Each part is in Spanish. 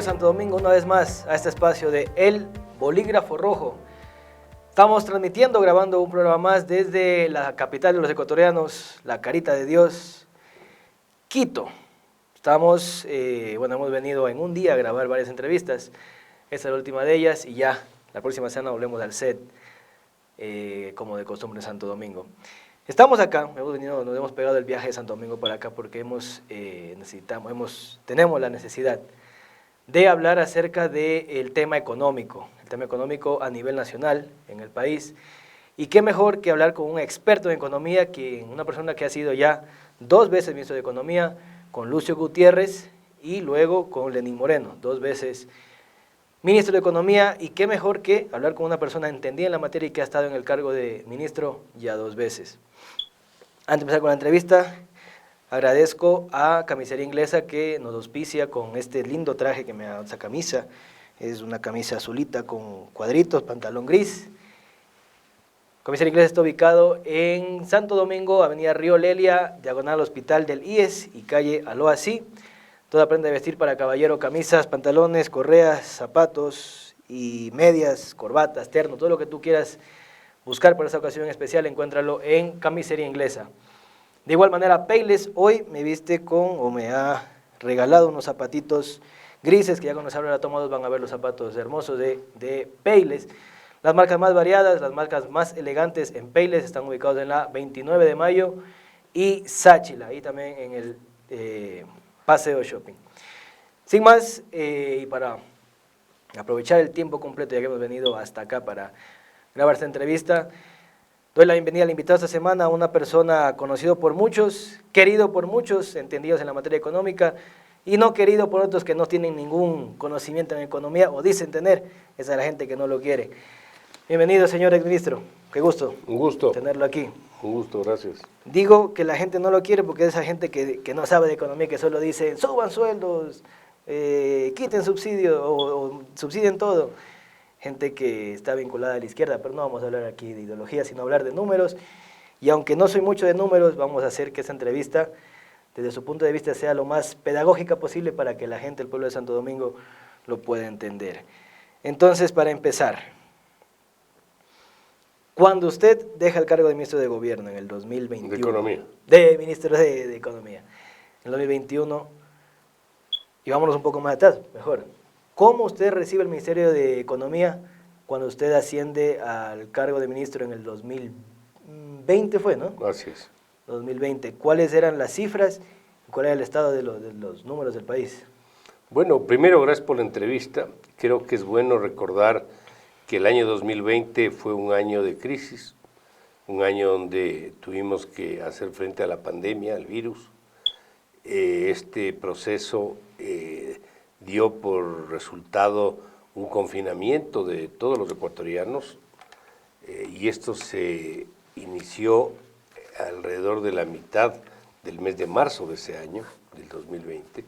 Santo Domingo una vez más a este espacio de El Bolígrafo Rojo. Estamos transmitiendo, grabando un programa más desde la capital de los ecuatorianos, la Carita de Dios, Quito. Estamos, hemos venido en un día a grabar varias entrevistas. Esta es la última de ellas y ya la próxima semana volvemos al set, como de costumbre en Santo Domingo. Estamos acá, nos hemos pegado el viaje de Santo Domingo para acá porque tenemos la necesidad de hablar acerca del tema económico a nivel nacional en el país. Y qué mejor que hablar con un experto en economía, una persona que ha sido ya 2 veces ministro de Economía, con Lucio Gutiérrez y luego con Lenín Moreno, 2 veces ministro de Economía, y qué mejor que hablar con una persona entendida en la materia y que ha estado en el cargo de ministro ya 2 veces. Antes de empezar con la entrevista, agradezco a Camisería Inglesa que nos auspicia con este lindo traje que me da esa camisa. Es una camisa azulita con cuadritos, pantalón gris. Camisería Inglesa está ubicado en Santo Domingo, avenida Río Lelia, diagonal Hospital del IES y calle Aloasí. Toda prenda de vestir para caballero, camisas, pantalones, correas, zapatos y medias, corbatas, terno, todo lo que tú quieras buscar para esta ocasión especial, encuéntralo en Camisería Inglesa. De igual manera, Payless hoy me ha regalado unos zapatitos grises, que ya cuando se abren la toma 2 van a ver los zapatos hermosos de Payless. Las marcas más variadas, las marcas más elegantes en Payless están ubicados en la 29 de mayo y Sáchila, ahí también en el Paseo Shopping. Sin más, y para aprovechar el tiempo completo, ya que hemos venido hasta acá para grabar esta entrevista, doy la bienvenida al invitado esta semana, a una persona conocido por muchos, querido por muchos, entendidos en la materia económica, y no querido por otros que no tienen ningún conocimiento en economía o dicen tener. Esa es la gente que no lo quiere. Bienvenido, señor exministro. Qué gusto. Un gusto tenerlo aquí. Un gusto, gracias. Digo que la gente no lo quiere porque es esa gente que no sabe de economía, que solo dice, suban sueldos, quiten subsidios o subsidien todo. Gente que está vinculada a la izquierda, pero no vamos a hablar aquí de ideología, sino hablar de números. Y aunque no soy mucho de números, vamos a hacer que esta entrevista, desde su punto de vista, sea lo más pedagógica posible para que la gente del pueblo de Santo Domingo lo pueda entender. Entonces, para empezar, cuando usted deja el cargo de ministro de Gobierno en el 2021... De Economía. De ministro de Economía. En el 2021, y vámonos un poco más atrás, mejor. ¿Cómo usted recibe el Ministerio de Economía cuando usted asciende al cargo de ministro en el 2020 fue, ¿no? Así es. 2020. ¿Cuáles eran las cifras y cuál era el estado de los números del país? Bueno, primero, gracias por la entrevista. Creo que es bueno recordar que el año 2020 fue un año de crisis, un año donde tuvimos que hacer frente a la pandemia, al virus. Este proceso dio por resultado un confinamiento de todos los ecuatorianos y esto se inició alrededor de la mitad del mes de marzo de ese año, del 2020,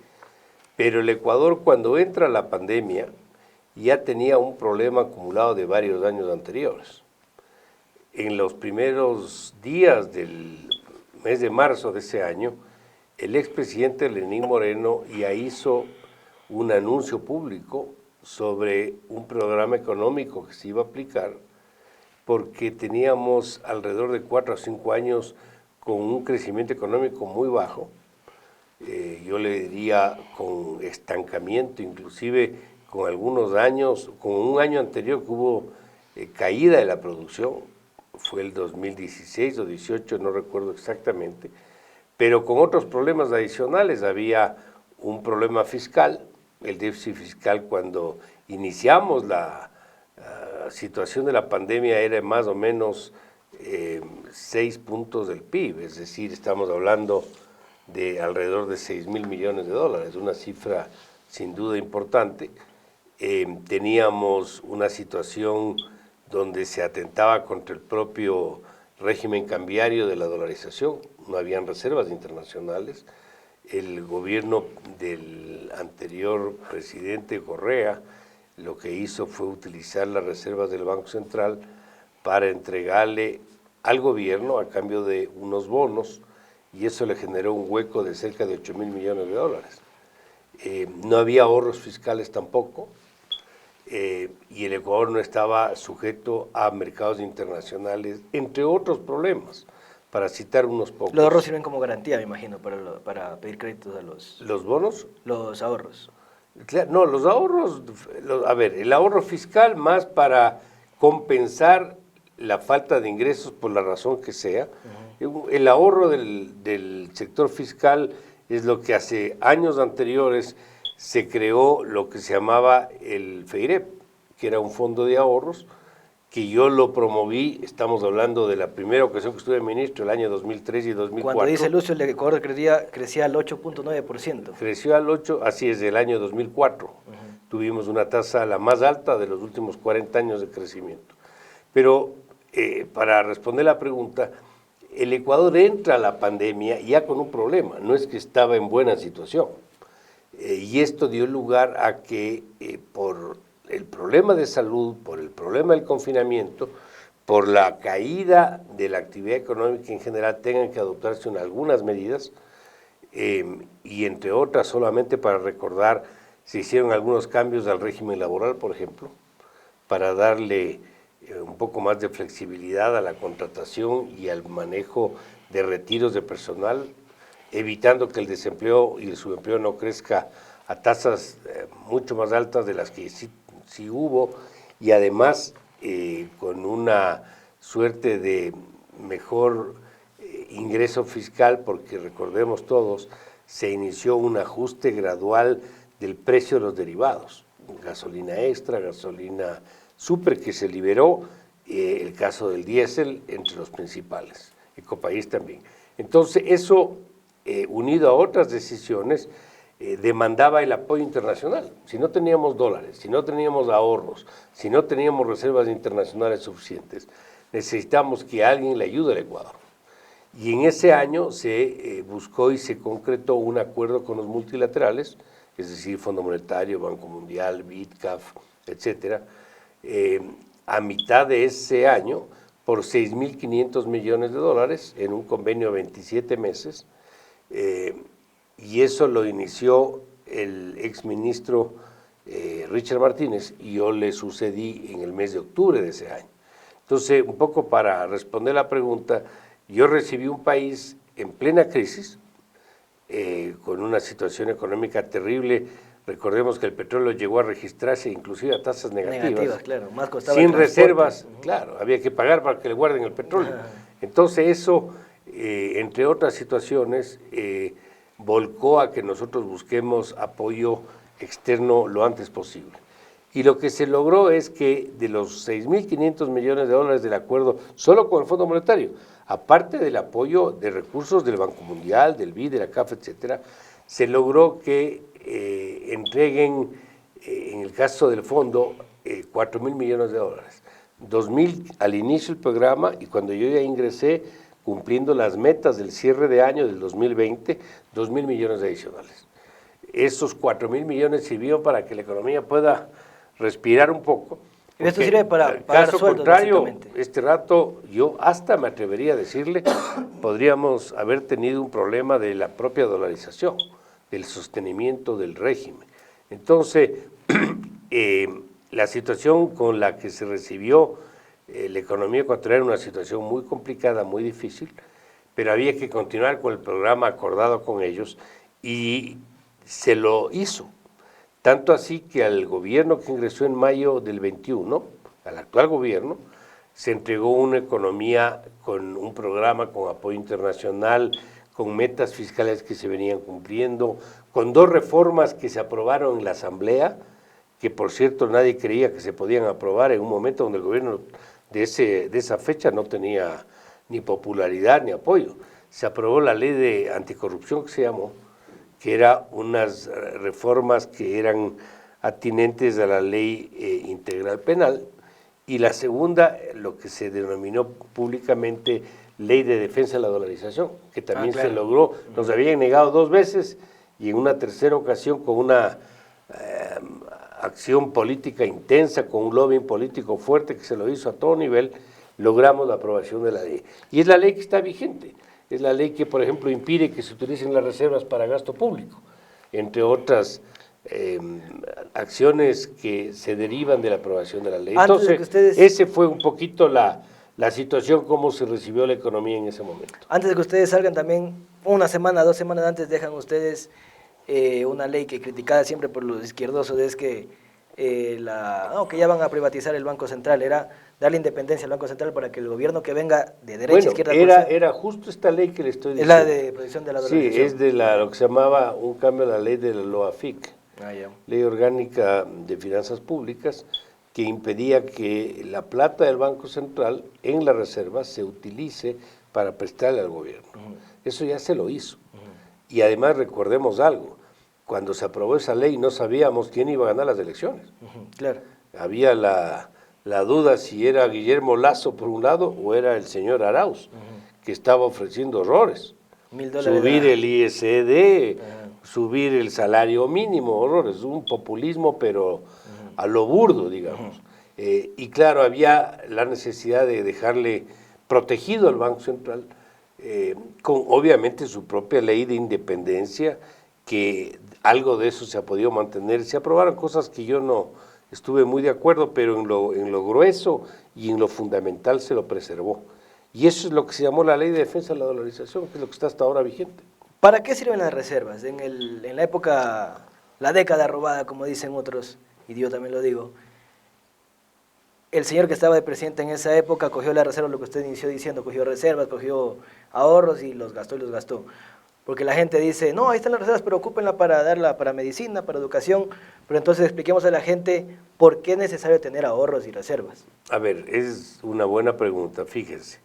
pero el Ecuador, cuando entra la pandemia, ya tenía un problema acumulado de varios años anteriores. En los primeros días del mes de marzo de ese año, el expresidente Lenín Moreno ya hizo un anuncio público sobre un programa económico que se iba a aplicar porque teníamos alrededor de 4 a 5 años con un crecimiento económico muy bajo, yo le diría con estancamiento, inclusive con algunos años, con un año anterior que hubo caída de la producción, fue el 2016 o 18, no recuerdo exactamente, pero con otros problemas adicionales. Había un problema fiscal, el déficit fiscal cuando iniciamos la situación de la pandemia era más o menos 6 puntos del PIB, es decir, estamos hablando de alrededor de 6.000 millones de dólares, una cifra sin duda importante. Teníamos una situación donde se atentaba contra el propio régimen cambiario de la dolarización, no habían reservas internacionales. El gobierno del anterior presidente Correa lo que hizo fue utilizar las reservas del Banco Central para entregarle al gobierno a cambio de unos bonos, y eso le generó un hueco de cerca de 8.000 millones de dólares. no había ahorros fiscales tampoco, y el Ecuador no estaba sujeto a mercados internacionales, entre otros problemas, para citar unos pocos. Los ahorros sirven como garantía, me imagino, para pedir créditos a ¿Los bonos? los ahorros. Claro, no, los ahorros, a ver, el ahorro fiscal más para compensar la falta de ingresos por la razón que sea. El ahorro del sector fiscal es lo que hace años anteriores se creó lo que se llamaba el FEIREP, que era un fondo de ahorros, que yo lo promoví. Estamos hablando de la primera ocasión que estuve ministro, el año 2003 y 2004. Cuando dice Lucio, el Ecuador crecía al 8.9%. Creció al 8, así es, del año 2004. Tuvimos una tasa la más alta de los últimos 40 años de crecimiento. Pero para responder la pregunta, el Ecuador entra a la pandemia ya con un problema, no es que estaba en buena situación. Y esto dio lugar a que por el problema de salud, por el problema del confinamiento, por la caída de la actividad económica en general, tengan que adoptarse algunas medidas, y entre otras, solamente para recordar, se hicieron algunos cambios al régimen laboral, por ejemplo, para darle un poco más de flexibilidad a la contratación y al manejo de retiros de personal, evitando que el desempleo y el subempleo no crezca a tasas mucho más altas de las que sí hubo, y además con una suerte de mejor ingreso fiscal, porque recordemos todos, se inició un ajuste gradual del precio de los derivados, gasolina extra, gasolina super, que se liberó, el caso del diésel entre los principales, Ecopaís también. Entonces eso, unido a otras decisiones, demandaba el apoyo internacional. Si no teníamos dólares, si no teníamos ahorros, si no teníamos reservas internacionales suficientes, necesitamos que alguien le ayude al Ecuador. Y en ese año se buscó y se concretó un acuerdo con los multilaterales, es decir, Fondo Monetario, Banco Mundial, BID, CAF, etcétera, a mitad de ese año, por 6.500 millones de dólares en un convenio de 27 meses, y eso lo inició el exministro Richard Martínez, y yo le sucedí en el mes de octubre de ese año. Entonces, un poco para responder la pregunta, yo recibí un país en plena crisis, con una situación económica terrible. Recordemos que el petróleo llegó a registrarse inclusive a tasas negativas, claro, más costaba sin el transporte. reservas, claro, había que pagar para que le guarden el petróleo. Entonces eso, entre otras situaciones, volcó a que nosotros busquemos apoyo externo lo antes posible. Y lo que se logró es que de los 6.500 millones de dólares del acuerdo, solo con el Fondo Monetario, aparte del apoyo de recursos del Banco Mundial, del BID, de la CAF, etcétera, se logró que entreguen, en el caso del fondo, 4.000 millones de dólares. 2.000 al inicio del programa, y cuando yo ya ingresé, cumpliendo las metas del cierre de año del 2020, 2.000 millones adicionales. Esos 4.000 millones sirvieron para que la economía pueda respirar un poco. Y esto sirve para pagar caso sueldos, contrario, básicamente. este rato yo hasta me atrevería a decirle, podríamos haber tenido un problema de la propia dolarización, del sostenimiento del régimen. Entonces, la situación con la que se recibió la economía ecuatoriana era una situación muy complicada, muy difícil, pero había que continuar con el programa acordado con ellos, y se lo hizo. Tanto así que al gobierno que ingresó en mayo del 21, al actual gobierno, se entregó una economía con un programa con apoyo internacional, con metas fiscales que se venían cumpliendo, con 2 reformas que se aprobaron en la Asamblea, que por cierto nadie creía que se podían aprobar en un momento donde el gobierno de esa fecha no tenía ni popularidad ni apoyo. Se aprobó la ley de anticorrupción, que se llamó, que era unas reformas que eran atinentes a la ley integral penal, y la segunda, lo que se denominó públicamente Ley de Defensa de la Dolarización, que también claro. se logró. Nos habían negado 2 veces, y en una tercera ocasión, con una acción política intensa, con un lobbying político fuerte que se lo hizo a todo nivel, logramos la aprobación de la ley. Y es la ley que está vigente. Es la ley que, por ejemplo, impide que se utilicen las reservas para gasto público, entre otras acciones que se derivan de la aprobación de la ley. Antes de Entonces, que ustedes- ese fue un poquito la situación, cómo se recibió la economía en ese momento. Antes de que ustedes salgan también, una semana, 2 semanas antes, dejan ustedes una ley que criticada siempre por los izquierdosos, es que, que ya van a privatizar el Banco Central, era darle independencia al Banco Central para que el gobierno que venga de derecha, Bueno, izquierda... era justo esta ley que le estoy es diciendo. la de protección de la Sí, dolarización. es de lo que se llamaba un cambio a la ley de la LOAFIC, Ya. Ley Orgánica de Finanzas Públicas, que impedía que la plata del Banco Central en la reserva se utilice para prestarle al gobierno. Eso ya se lo hizo. Y además recordemos algo, cuando se aprobó esa ley no sabíamos quién iba a ganar las elecciones. Claro. Había la duda si era Guillermo Lasso por un lado o era el señor Arauz, que estaba ofreciendo horrores. $1,000. Subir el ISD, subir el salario mínimo, horrores, un populismo pero a lo burdo, digamos. Y claro, había la necesidad de dejarle protegido al Banco Central, con obviamente su propia ley de independencia, que algo de eso se ha podido mantener. Se aprobaron cosas que yo no estuve muy de acuerdo, pero en lo grueso y en lo fundamental se lo preservó. Y eso es lo que se llamó la Ley de Defensa de la Dolarización, que es lo que está hasta ahora vigente. ¿Para qué sirven las reservas? En la época, la década robada, como dicen otros, y yo también lo digo, el señor que estaba de presidente en esa época cogió las reservas, lo que usted inició diciendo, cogió reservas, cogió ahorros y los gastó. Porque la gente dice, no, ahí están las reservas, pero ocúpenla para darla para medicina, para educación. Pero entonces expliquemos a la gente por qué es necesario tener ahorros y reservas. A ver, es una buena pregunta, fíjense.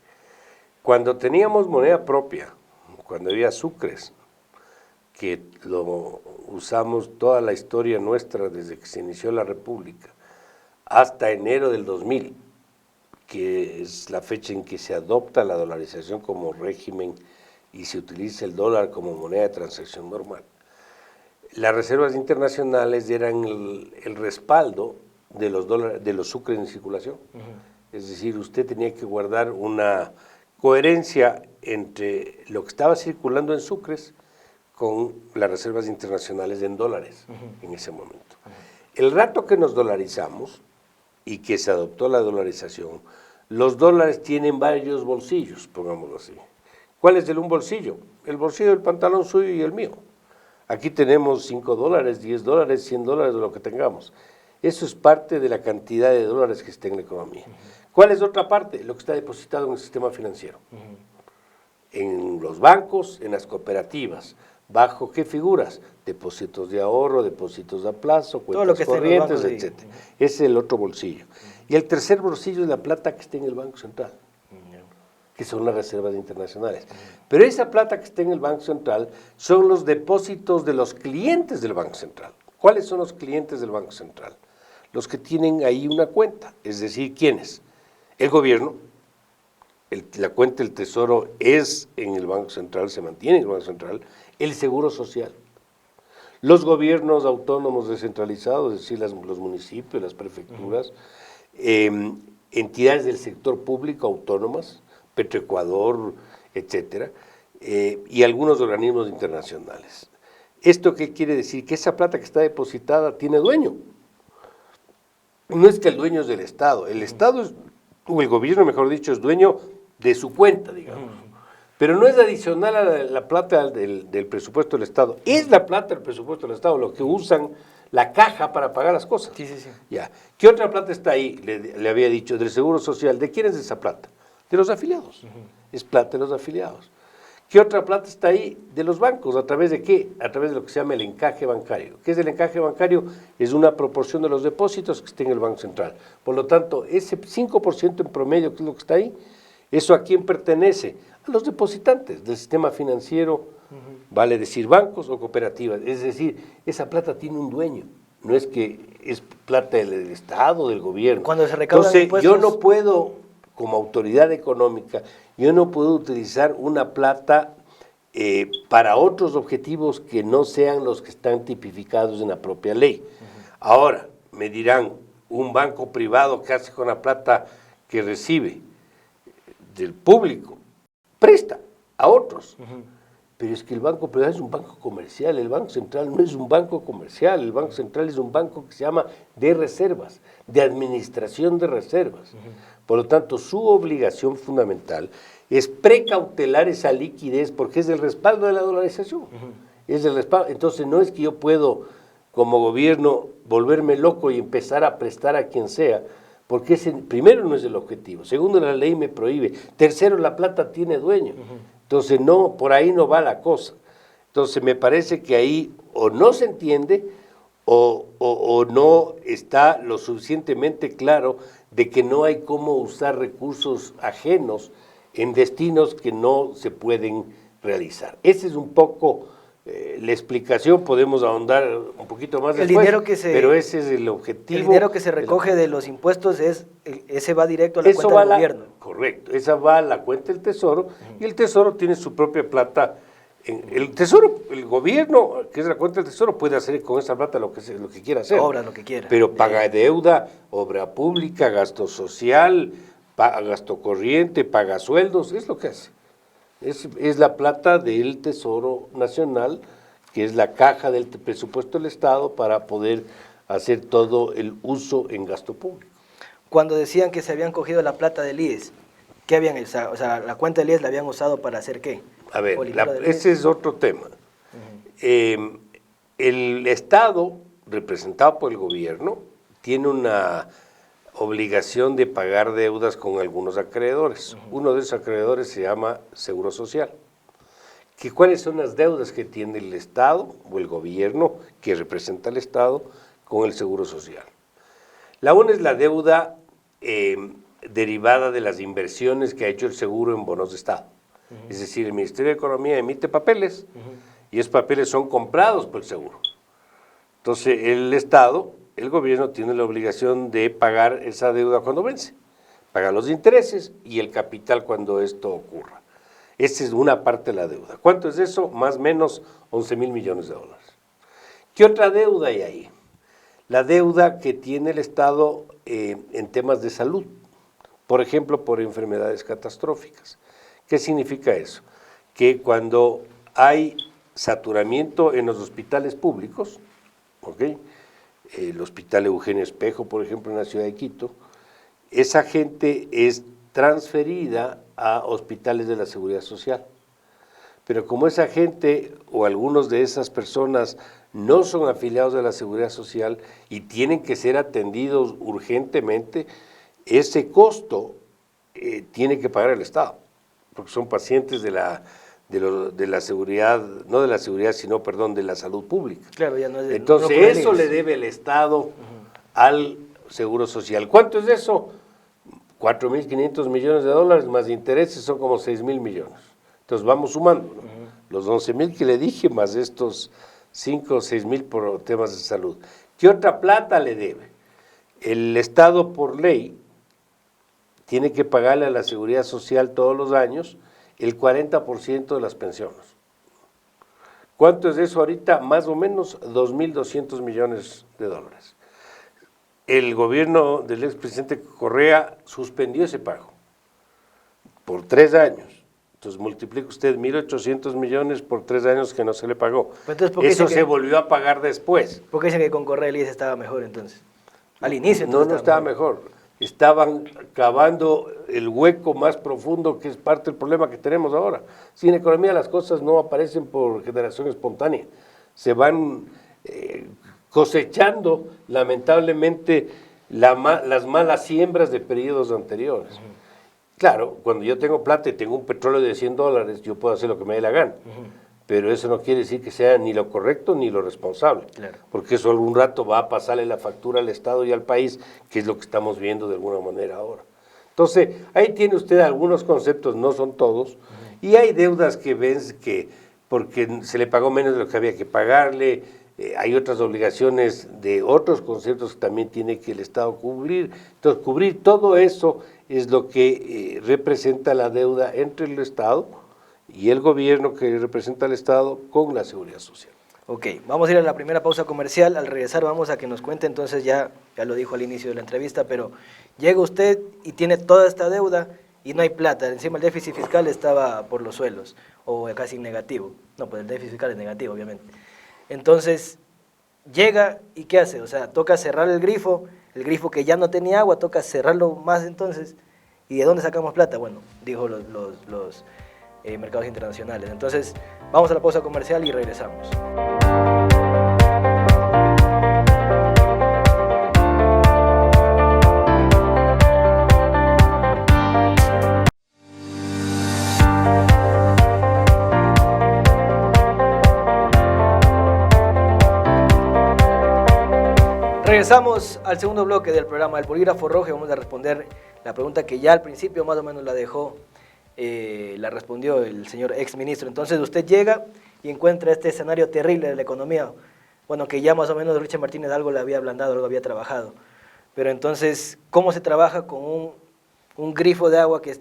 Cuando teníamos moneda propia, cuando había sucres, que lo usamos toda la historia nuestra desde que se inició la República, hasta enero del 2000, que es la fecha en que se adopta la dolarización como régimen y se utiliza el dólar como moneda de transacción normal. Las reservas internacionales eran el respaldo de los sucres en circulación. Es decir, usted tenía que guardar una coherencia entre lo que estaba circulando en sucres con las reservas internacionales en dólares en ese momento. El rato que nos dolarizamos y que se adoptó la dolarización, los dólares tienen varios bolsillos, pongámoslo así. ¿Cuál es un bolsillo? El bolsillo del pantalón suyo y el mío. Aquí tenemos $5, $10, $100, de lo que tengamos. Eso es parte de la cantidad de dólares que está en la economía. ¿Cuál es otra parte? Lo que está depositado en el sistema financiero. En los bancos, en las cooperativas. ¿Bajo qué figuras? Depósitos de ahorro, depósitos a plazo, cuentas corrientes, etc. Ese es el otro bolsillo. Y el tercer bolsillo es la plata que está en el Banco Central, que son las reservas internacionales. Pero esa plata que está en el Banco Central son los depósitos de los clientes del Banco Central. ¿Cuáles son los clientes del Banco Central? Los que tienen ahí una cuenta, es decir, ¿quiénes? El gobierno, la cuenta del Tesoro es en el Banco Central, se mantiene en el Banco Central, el Seguro Social, los gobiernos autónomos descentralizados, es decir, los municipios, las prefecturas, entidades del sector público autónomas, Petroecuador, etcétera, y algunos organismos internacionales. ¿Esto qué quiere decir? Que esa plata que está depositada tiene dueño. No es que el dueño es del Estado, el Estado es, o el gobierno, mejor dicho, es dueño de su cuenta, digamos. Pero no es adicional a la plata del presupuesto del Estado. Es la plata del presupuesto del Estado, lo que usan la caja para pagar las cosas. Sí. Ya. ¿Qué otra plata está ahí? Le había dicho, del Seguro Social. ¿De quién es esa plata? De los afiliados. Es plata de los afiliados. ¿Qué otra plata está ahí? De los bancos. ¿A través de qué? A través de lo que se llama el encaje bancario. ¿Qué es el encaje bancario? Es una proporción de los depósitos que está en el Banco Central. Por lo tanto, ese 5% en promedio, que es lo que está ahí, ¿eso a quién pertenece? A los depositantes del sistema financiero, vale decir bancos o cooperativas. Es decir, esa plata tiene un dueño. No es que es plata del Estado, del gobierno. Cuando se recaudan Entonces, impuestos, yo no puedo, como autoridad económica, yo no puedo utilizar una plata para otros objetivos que no sean los que están tipificados en la propia ley. Ahora, me dirán, un banco privado que hace con la plata que recibe del público, presta a otros. Pero es que el Banco Privado es un banco comercial, el Banco Central no es un banco comercial, el Banco Central es un banco que se llama de reservas, de administración de reservas. Por lo tanto, su obligación fundamental es precautelar esa liquidez porque es el respaldo de la dolarización. Es el respaldo. Entonces, no es que yo puedo, como gobierno, volverme loco y empezar a prestar a quien sea, porque primero no es el objetivo, segundo la ley me prohíbe, tercero la plata tiene dueño. Entonces, no, por ahí no va la cosa. Entonces, me parece que ahí o no se entiende o no está lo suficientemente claro de que no hay cómo usar recursos ajenos en destinos que no se pueden realizar. Esa es un poco la explicación, podemos ahondar un poquito más después, pero ese es el objetivo. El dinero que se recoge de los impuestos, ese va directo a la cuenta del gobierno. Correcto, esa va a la cuenta del Tesoro y el Tesoro tiene su propia plata. El Tesoro, el gobierno, que es la cuenta del Tesoro, puede hacer con esa plata lo que quiera hacer. Obra lo que quiera. Pero paga deuda, obra pública, gasto social, paga gasto corriente, paga sueldos, es lo que hace. Es la plata del Tesoro Nacional, que es la caja del presupuesto del Estado para poder hacer todo el uso en gasto público. Cuando decían que se habían cogido la plata del IES, ¿qué habían usado? O sea, la cuenta del IES la habían usado para hacer ¿qué? A ver, ese es otro tema. El Estado, representado por el gobierno, tiene una obligación de pagar deudas con algunos acreedores. Uno de esos acreedores se llama Seguro Social. ¿Cuáles son las deudas que tiene el Estado o el gobierno que representa al Estado con el Seguro Social? La una es la deuda derivada de las inversiones que ha hecho el seguro en bonos de Estado. Es decir, el Ministerio de Economía emite papeles y esos papeles son comprados por el seguro. Entonces, el Estado, el gobierno, tiene la obligación de pagar esa deuda cuando vence. Paga los intereses y el capital cuando esto ocurra. Esa es una parte de la deuda. ¿Cuánto es eso? Más o menos 11,000 millones de dólares. ¿Qué otra deuda hay ahí? La deuda que tiene el Estado en temas de salud. Por ejemplo, por enfermedades catastróficas. ¿Qué significa eso? Que cuando hay saturamiento en los hospitales públicos, ¿okay? El Hospital Eugenio Espejo, por ejemplo, en la ciudad de Quito, esa gente es transferida a hospitales de la Seguridad Social. Pero como esa gente o algunos de esas personas no son afiliados de la Seguridad Social y tienen que ser atendidos urgentemente, ese costo tiene que pagar el Estado, porque son pacientes de la seguridad, no de la seguridad, sino, perdón, de la salud pública. Claro, ya no es Entonces, no eso le debe el Estado al Seguro Social. ¿Cuánto es eso? 4,500 millones de dólares más intereses son como 6,000 millones. Entonces, vamos sumando, ¿no? Los 11,000 que le dije, más estos 5 o 6,000 por temas de salud. ¿Qué otra plata le debe? El Estado, por ley, tiene que pagarle a la Seguridad Social todos los años el 40% de las pensiones. ¿Cuánto es eso ahorita? Más o menos 2,200 millones de dólares. El gobierno del expresidente Correa suspendió ese pago por 3 años. Entonces multiplica usted 1,800 millones por 3 años que no se le pagó. Entonces, eso se volvió a pagar después. ¿Por qué dicen que con Correa el IES estaba mejor entonces? Al inicio no estaba mejor. Estaban cavando el hueco más profundo que es parte del problema que tenemos ahora. Si en economía las cosas no aparecen por generación espontánea, se van cosechando lamentablemente las malas siembras de periodos anteriores. Claro, cuando yo tengo plata y tengo un petróleo de $100, yo puedo hacer lo que me dé la gana. Pero eso no quiere decir que sea ni lo correcto ni lo responsable, claro. Porque eso algún rato va a pasarle la factura al Estado y al país, que es lo que estamos viendo de alguna manera ahora. Entonces, ahí tiene usted algunos conceptos, no son todos, y hay deudas que ven que porque se le pagó menos de lo que había que pagarle, hay otras obligaciones de otros conceptos que también tiene que el Estado cubrir. Entonces, cubrir todo eso es lo que representa la deuda entre el Estado y el gobierno que representa al Estado con la Seguridad Social. Ok, vamos a ir a la primera pausa comercial. Al regresar vamos a que nos cuente, entonces ya lo dijo al inicio de la entrevista, pero llega usted y tiene toda esta deuda y no hay plata, encima el déficit fiscal estaba por los suelos, o casi negativo. No, pues el déficit fiscal es negativo, obviamente. Entonces, llega y ¿qué hace? O sea, toca cerrar el grifo que ya no tenía agua, toca cerrarlo más entonces. ¿Y de dónde sacamos plata? Bueno, dijo los mercados internacionales. Entonces, vamos a la pausa comercial y regresamos. Regresamos al segundo bloque del programa del Polígrafo Rojo y vamos a responder la pregunta que ya al principio más o menos la respondió el señor exministro. Entonces usted llega y encuentra este escenario terrible de la economía, bueno, que ya más o menos Richard Martínez algo le había ablandado, algo había trabajado. Pero entonces, ¿cómo se trabaja con un grifo de agua que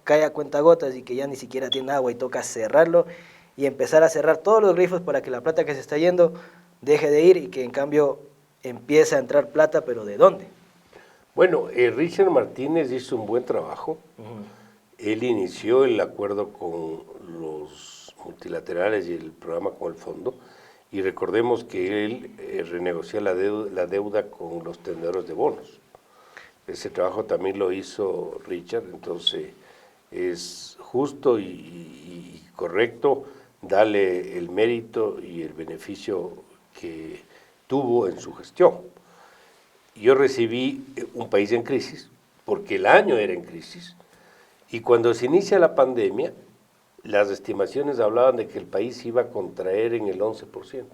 cae a cuentagotas y que ya ni siquiera tiene agua y toca cerrarlo y empezar a cerrar todos los grifos para que la plata que se está yendo deje de ir y que en cambio empieza a entrar plata, pero ¿de dónde? Bueno, Richard Martínez hizo un buen trabajo. Él inició el acuerdo con los multilaterales y el programa con el fondo, y recordemos que él renegoció la deuda con los tenedores de bonos. Ese trabajo también lo hizo Richard, entonces es justo y correcto darle el mérito y el beneficio que tuvo en su gestión. Yo recibí un país en crisis, porque el año era en crisis, y cuando se inicia la pandemia, las estimaciones hablaban de que el país iba a contraer en el 11%.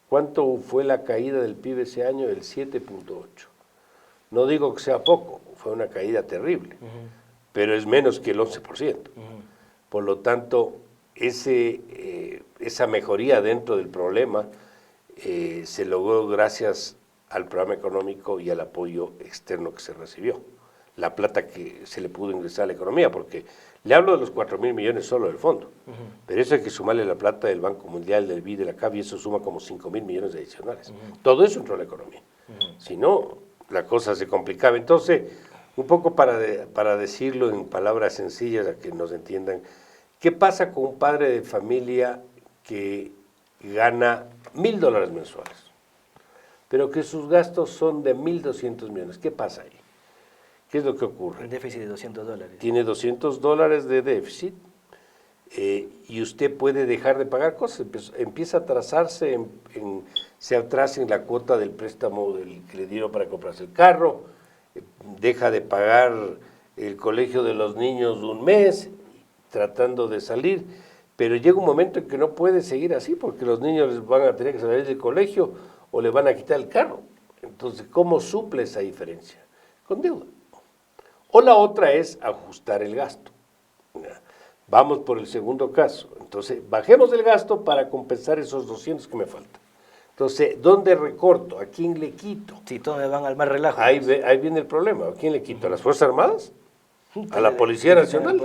¿Cuánto fue la caída del PIB ese año? El 7.8%. No digo que sea poco, fue una caída terrible, pero es menos que el 11%. Por lo tanto, esa mejoría dentro del problema se logró gracias al programa económico y al apoyo externo que se recibió. La plata que se le pudo ingresar a la economía, porque le hablo de los 4.000 millones solo del fondo, pero eso hay que sumarle la plata del Banco Mundial, del BID, de la CAF, y eso suma como 5.000 millones adicionales. Todo eso entró a la economía. Si no, la cosa se complicaba. Entonces, un poco para decirlo en palabras sencillas, a que nos entiendan, ¿qué pasa con un padre de familia que gana $1.000 mensuales, pero que sus gastos son de 1.200 millones? ¿Qué pasa ahí? ¿Qué es lo que ocurre? Un déficit de $200. Tiene $200 de déficit y usted puede dejar de pagar cosas. Empieza a atrasarse, se atrasa en la cuota del préstamo que le dieron para comprarse el carro, deja de pagar el colegio de los niños un mes, tratando de salir, pero llega un momento en que no puede seguir así, porque los niños les van a tener que salir del colegio o le van a quitar el carro. Entonces, ¿cómo suple esa diferencia? Con deuda. O la otra es ajustar el gasto. Vamos por el segundo caso. Entonces, bajemos el gasto para compensar esos 200 que me faltan. Entonces, ¿dónde recorto? ¿A quién le quito? Si todos me van al más relajo. Ahí viene el problema. ¿A quién le quito? ¿A las Fuerzas Armadas? ¿A la Policía Nacional?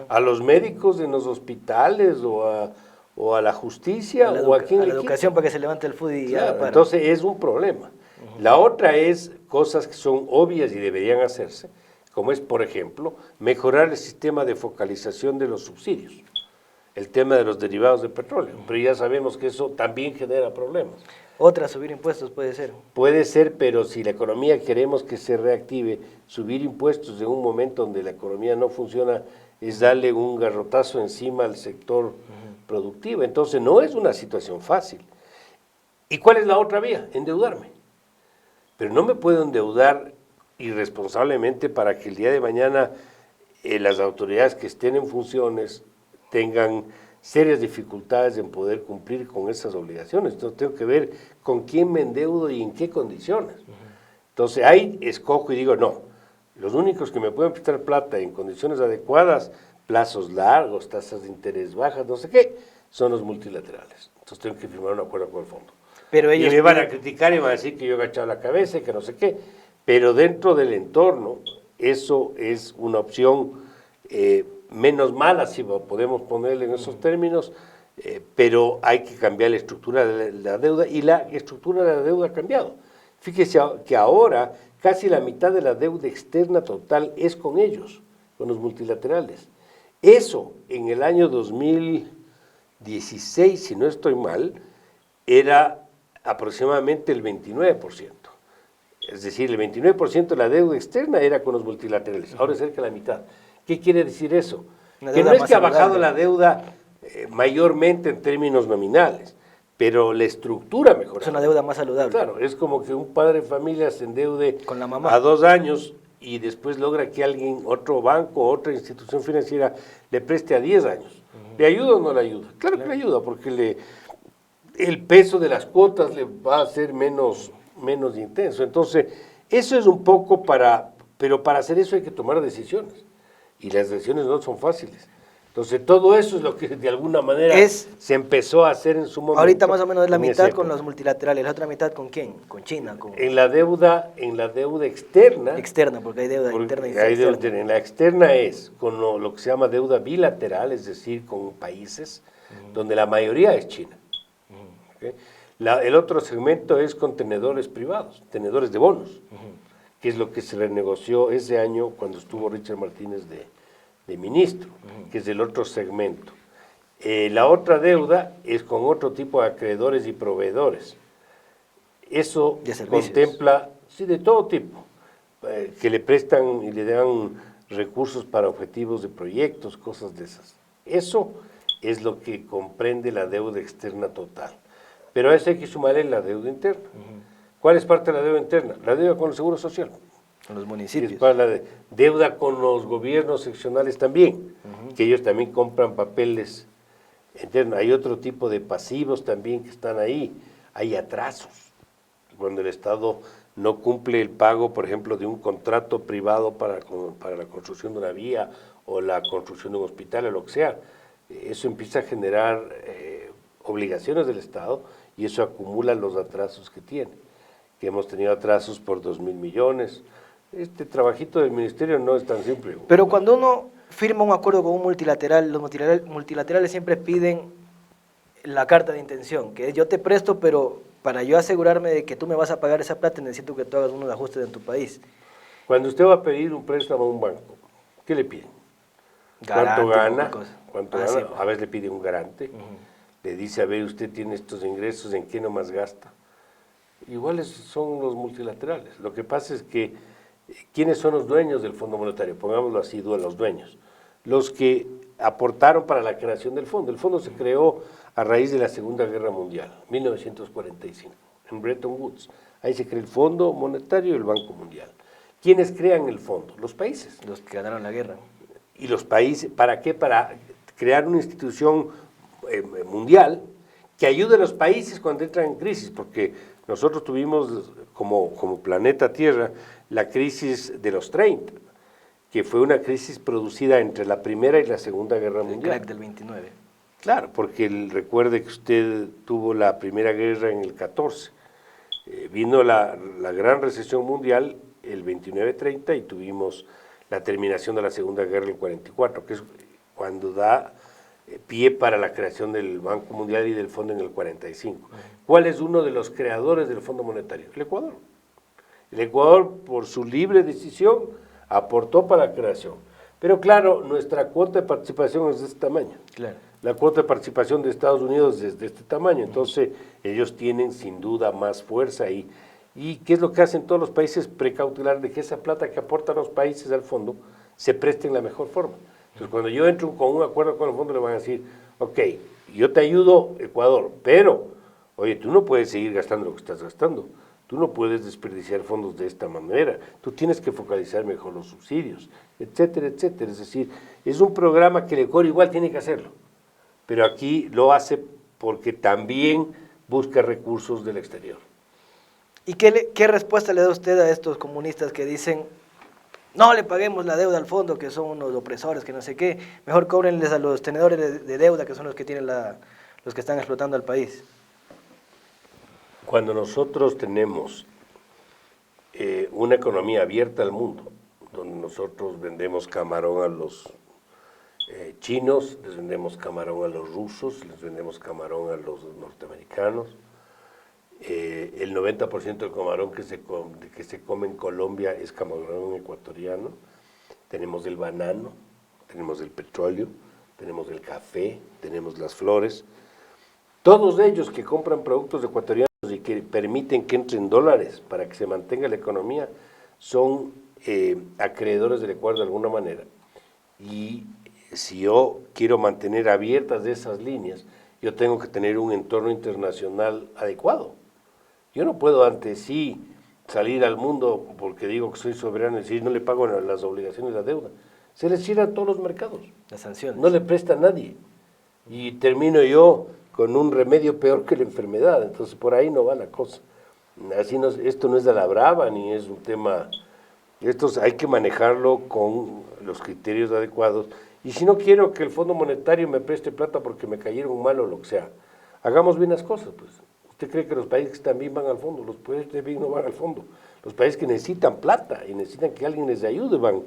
¿A los médicos en los hospitales o a la justicia? ¿O a quién le quito? A la educación para que se levante el food y claro, ya para. Entonces, es un problema. La otra es cosas que son obvias y deberían hacerse, como es, por ejemplo, mejorar el sistema de focalización de los subsidios, el tema de los derivados de petróleo, pero ya sabemos que eso también genera problemas. Otra, subir impuestos puede ser. Puede ser, pero si la economía queremos que se reactive, subir impuestos en un momento donde la economía no funciona es darle un garrotazo encima al sector productivo. Entonces no es una situación fácil. ¿Y cuál es la otra vía? Endeudarme. Pero no me puedo endeudar irresponsablemente para que el día de mañana las autoridades que estén en funciones tengan serias dificultades en poder cumplir con esas obligaciones. Entonces tengo que ver con quién me endeudo y en qué condiciones. Entonces ahí escojo y digo, no, los únicos que me pueden prestar plata en condiciones adecuadas, plazos largos, tasas de interés bajas, no sé qué, son los multilaterales. Entonces tengo que firmar un acuerdo con el fondo. Pero ellos y me van a criticar y van a decir que yo he agachado la cabeza y que no sé qué, pero dentro del entorno eso es una opción menos mala, si podemos ponerle en esos términos, pero hay que cambiar la estructura de la deuda, y la estructura de la deuda ha cambiado. Fíjese que ahora casi la mitad de la deuda externa total es con ellos, con los multilaterales. Eso en el año 2016, si no estoy mal, era aproximadamente el 29%. Es decir, el 29% de la deuda externa era con los multilaterales, ahora es cerca de la mitad. ¿Qué quiere decir eso? Que no es que ha bajado la deuda mayormente en términos nominales, pero la estructura mejora. Es una deuda más saludable. Claro, es como que un padre de familia se endeude con la mamá a 2 años y después logra que alguien, otro banco, otra institución financiera, le preste a 10 años. ¿Le ayuda o no le ayuda? Claro que le ayuda, porque el peso de las cuotas le va a ser menos intenso. Entonces, eso es un poco pero para hacer eso hay que tomar decisiones. Y las decisiones no son fáciles. Entonces, todo eso es lo que de alguna manera se empezó a hacer en su momento. Ahorita más o menos es la mitad con los multilaterales, ¿la otra mitad con quién? ¿Con China? En la deuda externa. Externa, porque hay deuda interna y externa. En la externa es con lo que se llama deuda bilateral, es decir, con países donde la mayoría es China. ¿Okay? El otro segmento es con tenedores privados, tenedores de bonos, que es lo que se renegoció ese año cuando estuvo Richard Martínez de ministro, que es el otro segmento. La otra deuda es con otro tipo de acreedores y proveedores. Eso contempla, sí, de todo tipo, que le prestan y le dan recursos para objetivos de proyectos, cosas de esas. Eso es lo que comprende la deuda externa total. Pero a eso hay que sumarle la deuda interna. ¿Cuál es parte de la deuda interna? La deuda con el Seguro Social. Con los municipios. Es para la deuda con los gobiernos seccionales también, que ellos también compran papeles internos. Hay otro tipo de pasivos también que están ahí. Hay atrasos. Cuando el Estado no cumple el pago, por ejemplo, de un contrato privado para la construcción de una vía o la construcción de un hospital o lo que sea, eso empieza a generar obligaciones del Estado y eso acumula los atrasos que tiene. Que hemos tenido atrasos por 2.000 millones. Este trabajito del ministerio no es tan simple. Pero cuando uno firma un acuerdo con un multilateral, los multilaterales siempre piden la carta de intención, que es yo te presto, pero para yo asegurarme de que tú me vas a pagar esa plata, necesito que tú hagas unos ajustes en tu país. Cuando usted va a pedir un préstamo a un banco, ¿qué le piden? ¿Cuánto gana? ¿Cuánto gana? Sí. A veces le pide un garante. Le dice, a ver, usted tiene estos ingresos, ¿en qué nomás gasta? Iguales son los multilaterales. Lo que pasa es que, ¿quiénes son los dueños del Fondo Monetario? Pongámoslo así, los dueños. Los que aportaron para la creación del fondo. El fondo se creó a raíz de la Segunda Guerra Mundial, 1945, en Bretton Woods. Ahí se creó el Fondo Monetario y el Banco Mundial. ¿Quiénes crean el fondo? Los países. Los que ganaron la guerra. ¿Y los países? ¿Para qué? Para crear una institución mundial que ayude a los países cuando entran en crisis, porque nosotros tuvimos como planeta Tierra la crisis de los 30, que fue una crisis producida entre la Primera y la Segunda Guerra Mundial. El crack del 29. Claro, porque recuerde que usted tuvo la Primera Guerra en el 14, vino la gran recesión mundial el 29-30 y tuvimos la terminación de la Segunda Guerra el 44, que es cuando da pie para la creación del Banco Mundial y del Fondo en el 45. ¿Cuál es uno de los creadores del Fondo Monetario? El Ecuador. El Ecuador, por su libre decisión, aportó para la creación. Pero claro, nuestra cuota de participación es de este tamaño. Claro. La cuota de participación de Estados Unidos es de este tamaño. Entonces, ellos tienen sin duda más fuerza ahí. ¿Y qué es lo que hacen todos los países? Precautelar de que esa plata que aportan los países al fondo se preste en la mejor forma. Entonces, cuando yo entro con un acuerdo con el fondo, le van a decir, ok, yo te ayudo, Ecuador, pero, oye, tú no puedes seguir gastando lo que estás gastando. Tú no puedes desperdiciar fondos de esta manera. Tú tienes que focalizar mejor los subsidios, etcétera, etcétera. Es decir, es un programa que el Ecuador igual tiene que hacerlo. Pero aquí lo hace porque también busca recursos del exterior. ¿Y qué respuesta le da usted a estos comunistas que dicen, no le paguemos la deuda al fondo, que son unos opresores, que no sé qué, mejor cóbrenles a los tenedores de deuda, que son los que tienen los que están explotando al país? Cuando nosotros tenemos una economía abierta al mundo, donde nosotros vendemos camarón a los chinos, les vendemos camarón a los rusos, les vendemos camarón a los norteamericanos, el 90% del camarón que se come en Colombia es camarón ecuatoriano, tenemos el banano, tenemos el petróleo, tenemos el café, tenemos las flores. Todos ellos que compran productos ecuatorianos y que permiten que entren dólares para que se mantenga la economía, son acreedores del Ecuador de alguna manera. Y si yo quiero mantener abiertas esas líneas, yo tengo que tener un entorno internacional adecuado. Yo no puedo ante sí salir al mundo porque digo que soy soberano y decir no le pago las obligaciones de la deuda. Se les cierran todos los mercados. Las sanciones. No le presta a nadie. Y termino yo con un remedio peor que la enfermedad. Entonces por ahí no va la cosa. Así no, esto no es de la brava ni es un tema. Esto hay que manejarlo con los criterios adecuados. Y si no quiero que el Fondo Monetario me preste plata porque me cayeron mal o lo que sea, hagamos bien las cosas, pues. ¿Usted cree que los países también van al fondo? Los países también no van al fondo. Los países que necesitan plata y necesitan que alguien les ayude van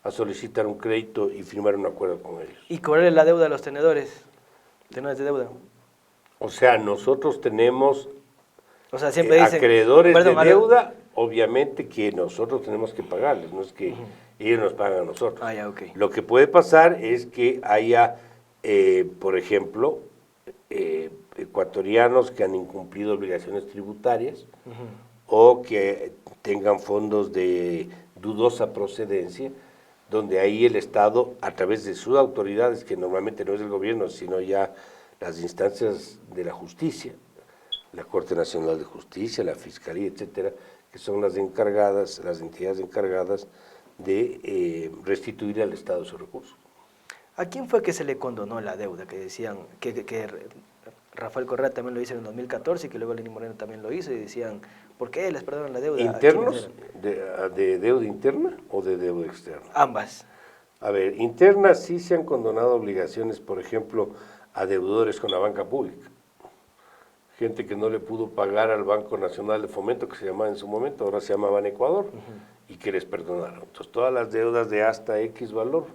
a solicitar un crédito y firmar un acuerdo con ellos. ¿Y cobrarle la deuda a los tenedores de deuda? O sea, nosotros tenemos O sea, siempre dicen, acreedores perdón, de deuda, obviamente que nosotros tenemos que pagarles, no es que ellos nos pagan a nosotros. Ah, ya, ok. Lo que puede pasar es que haya, por ejemplo, ecuatorianos que han incumplido obligaciones tributarias o que tengan fondos de dudosa procedencia, donde ahí el Estado, a través de sus autoridades, que normalmente no es el gobierno, sino ya las instancias de la justicia, la Corte Nacional de Justicia, la Fiscalía, etcétera, que son las encargadas, las entidades encargadas de restituir al Estado sus recursos. ¿A quién fue que se le condonó la deuda? Que decían que Rafael Correa también lo hizo en el 2014 y que luego Lenín Moreno también lo hizo y decían, ¿por qué les perdonan la deuda? ¿Internos? ¿De deuda interna o de deuda externa? Ambas. A ver, internas sí se han condonado obligaciones, por ejemplo, a deudores con la banca pública. Gente que no le pudo pagar al Banco Nacional de Fomento, que se llamaba en su momento, ahora se llama Banecuador, y que les perdonaron. Entonces, todas las deudas de hasta X valor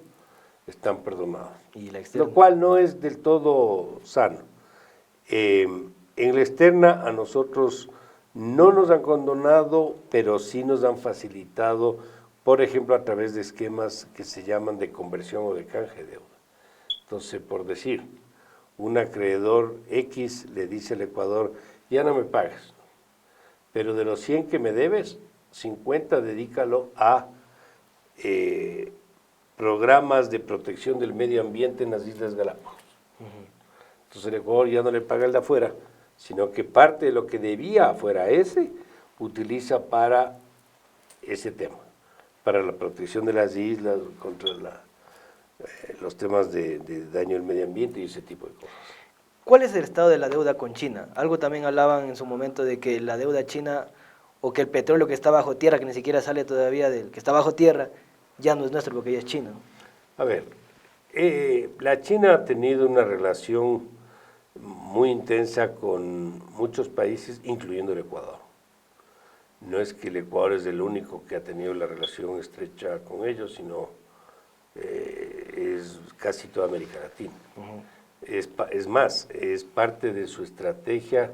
están perdonadas. ¿Y la externa? Lo cual no es del todo sano. En la externa a nosotros no nos han condonado, pero sí nos han facilitado, por ejemplo, a través de esquemas que se llaman de conversión o de canje de deuda. Entonces, por decir, un acreedor X le dice al Ecuador, ya no me pagas, pero de los 100 que me debes, 50 dedícalo a programas de protección del medio ambiente en las Islas Galápagos. Entonces el Ecuador ya no le paga el de afuera, sino que parte de lo que debía afuera ese, utiliza para ese tema, para la protección de las islas, contra los temas de daño al medio ambiente y ese tipo de cosas. ¿Cuál es el estado de la deuda con China? Algo también hablaban en su momento de que la deuda china o que el petróleo que está bajo tierra, que ni siquiera sale todavía del que está bajo tierra, ya no es nuestro porque ya es chino. A ver, la China ha tenido una relación muy intensa con muchos países, incluyendo el Ecuador. No es que el Ecuador es el único que ha tenido la relación estrecha con ellos, sino es casi toda América Latina. Es más, es parte de su estrategia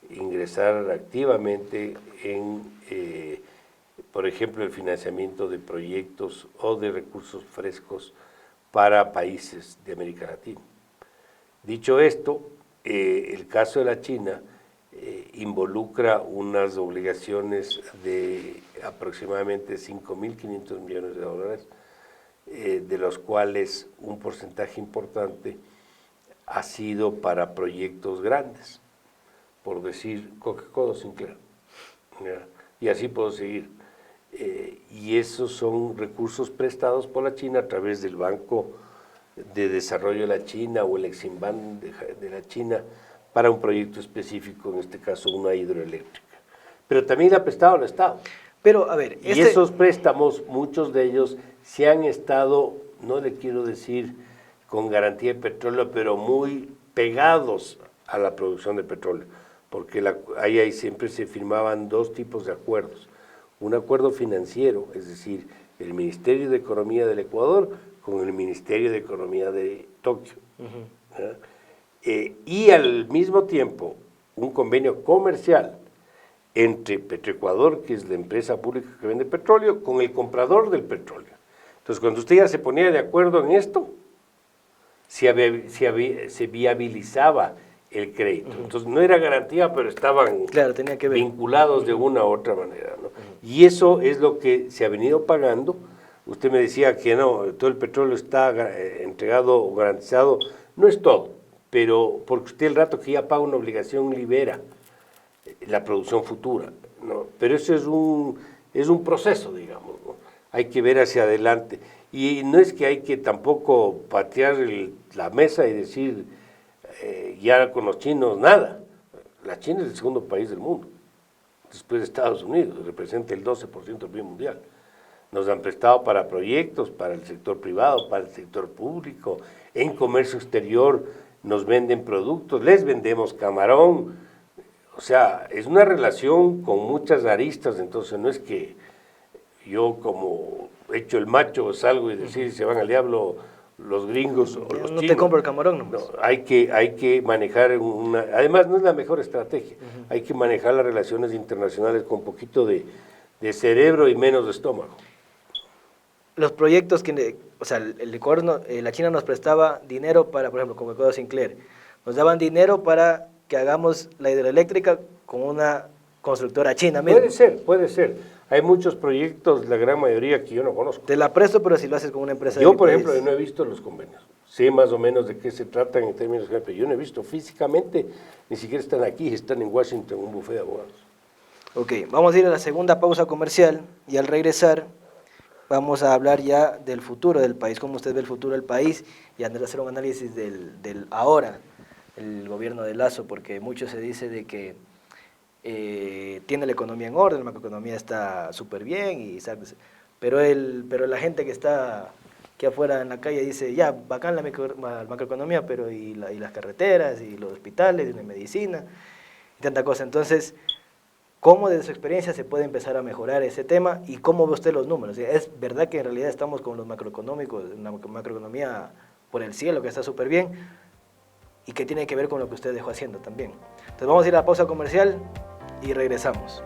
ingresar activamente en, por ejemplo, el financiamiento de proyectos o de recursos frescos para países de América Latina. Dicho esto, el caso de la China involucra unas obligaciones de aproximadamente 5.500 millones de dólares, de los cuales un porcentaje importante ha sido para proyectos grandes, por decir Coca-Cola o Sinclair, ¿ya? Y así puedo seguir. Y esos son recursos prestados por la China a través del Banco de Desarrollo de la China o el Eximbank de la China para un proyecto específico, en este caso una hidroeléctrica. Pero también le ha prestado al Estado. Pero, a ver, Y esos préstamos, muchos de ellos, se han estado, no le quiero decir con garantía de petróleo, pero muy pegados a la producción de petróleo, porque ahí siempre se firmaban dos tipos de acuerdos. Un acuerdo financiero, es decir, el Ministerio de Economía del Ecuador con el Ministerio de Economía de Tokio. Y al mismo tiempo, un convenio comercial entre Petroecuador, que es la empresa pública que vende petróleo, con el comprador del petróleo. Entonces, cuando usted ya se ponía de acuerdo en esto, se viabilizaba el crédito. Entonces, no era garantía, pero estaban Claro, tenía que ver. vinculados de una u otra manera, ¿no? Y eso es lo que se ha venido pagando. Usted me decía que no, todo el petróleo está entregado o garantizado. No es todo, pero porque usted el rato que ya paga una obligación libera la producción futura, ¿no? Pero eso es un proceso, digamos, ¿no? Hay que ver hacia adelante. Y no es que hay que tampoco patear la mesa y decir, ya con los chinos, nada. La China es el segundo país del mundo, después de Estados Unidos, representa el 12% del PIB mundial. Nos han prestado para proyectos, para el sector privado, para el sector público, en comercio exterior nos venden productos, les vendemos camarón. O sea, es una relación con muchas aristas, entonces no es que yo como hecho el macho salgo y decir se van al diablo los gringos o los No chinos. te compro el camarón nomás. No, hay que manejar además no es la mejor estrategia, hay que manejar las relaciones internacionales con un poquito de cerebro y menos de estómago. Los proyectos o sea, el Ecuador, la China nos prestaba dinero para, por ejemplo, como Ecuador Sinclair, nos daban dinero para que hagamos la hidroeléctrica con una constructora china misma. Puede ser. Hay muchos proyectos, la gran mayoría que yo no conozco. Te la presto, pero si lo haces con una empresa Yo, de por mi ejemplo, país. no he visto los convenios. Sé más o menos de qué se tratan en términos generales, pero yo no he visto físicamente, ni siquiera están aquí, están en Washington, un bufete de abogados. Ok, vamos a ir a la segunda pausa comercial y al regresar vamos a hablar ya del futuro del país, cómo usted ve el futuro del país y hacer un análisis del ahora, el gobierno de Lasso, porque mucho se dice de que tiene la economía en orden, la macroeconomía está súper bien, pero la gente que está aquí afuera en la calle dice, ya, bacán la macroeconomía, pero y las carreteras, y los hospitales, y la medicina, y tanta cosa. Entonces, ¿cómo desde su experiencia se puede empezar a mejorar ese tema y cómo ve usted los números? ¿Es verdad que en realidad estamos con los macroeconómicos, una macroeconomía por el cielo, que está súper bien, y que tiene que ver con lo que usted dejó haciendo también? Entonces vamos a ir a la pausa comercial y regresamos.